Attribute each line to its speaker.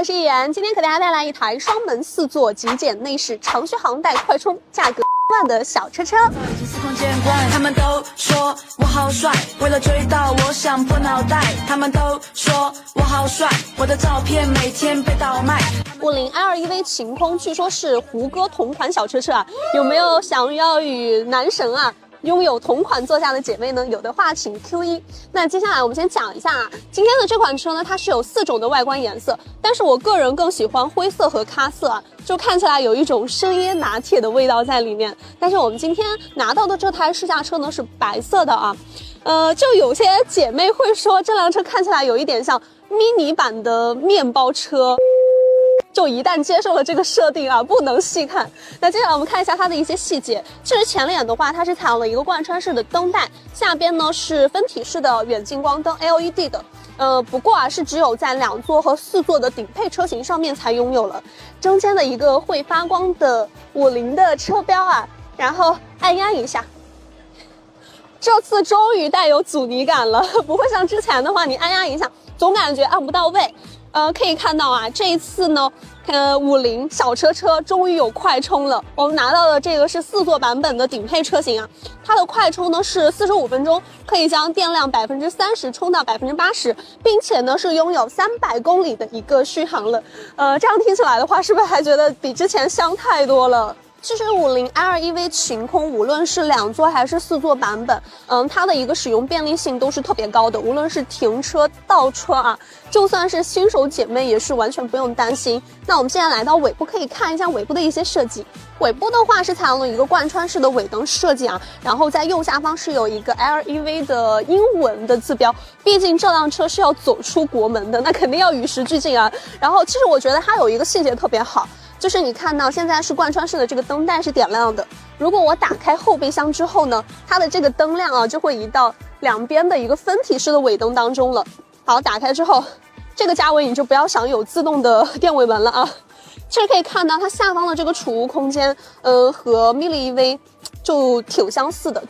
Speaker 1: 是易言，今天给大家带来一台双门4座极简内饰长续航带快充，价格万的小车车。
Speaker 2: 他们都说我好帅，为了追到我想破脑袋。他们都说我好帅，我的照片每天被倒卖。
Speaker 1: 50 L2EV 晴空据说是胡歌同款小车车啊，有没有想要与男神拥有同款座驾的姐妹呢？有的话请 Q1。那接下来我们先讲一下今天的这款车呢，它是有4种的外观颜色，但是我个人更喜欢灰色和咖色就看起来有一种生椰拿铁的味道在里面。但是我们今天拿到的这台试驾车呢是白色的就有些姐妹会说这辆车看起来有一点像迷你版的面包车。就一旦接受了这个设定不能细看。那接下来我们看一下它的一些细节。至于前脸的话，它是采用了一个贯穿式的灯带，下边呢是分体式的远近光灯 LED 的。不过是只有在2座和4座的顶配车型上面才拥有了。中间的一个会发光的50的车标然后按压一下。这次终于带有阻尼感了，不会像之前的话，你按压一下总感觉按不到位。可以看到这一次呢，50小车车终于有快充了。我们拿到的这个是4座版本的顶配车型它的快充呢是45分钟，可以将电量30%充到80%，并且呢是拥有300公里的一个续航了。这样听起来的话，是不是还觉得比之前香太多了？其实50 L2EV 晴空无论是2座还是4座版本，它的一个使用便利性都是特别高的，无论是停车、倒车就算是新手姐妹也是完全不用担心。那我们现在来到尾部，可以看一下尾部的一些设计。尾部的话是采用了一个贯穿式的尾灯设计然后在右下方是有一个 LEV 的英文的字标，毕竟这辆车是要走出国门的，那肯定要与时俱进然后其实我觉得它有一个细节特别好，就是你看到现在是贯穿式的这个灯带是点亮的，如果我打开后备箱之后呢，它的这个灯亮就会移到两边的一个分体式的尾灯当中了。好，打开之后，这个价位你就不要想有自动的电尾门了其实可以看到它下方的这个储物空间和 Mini EV 就挺相似的。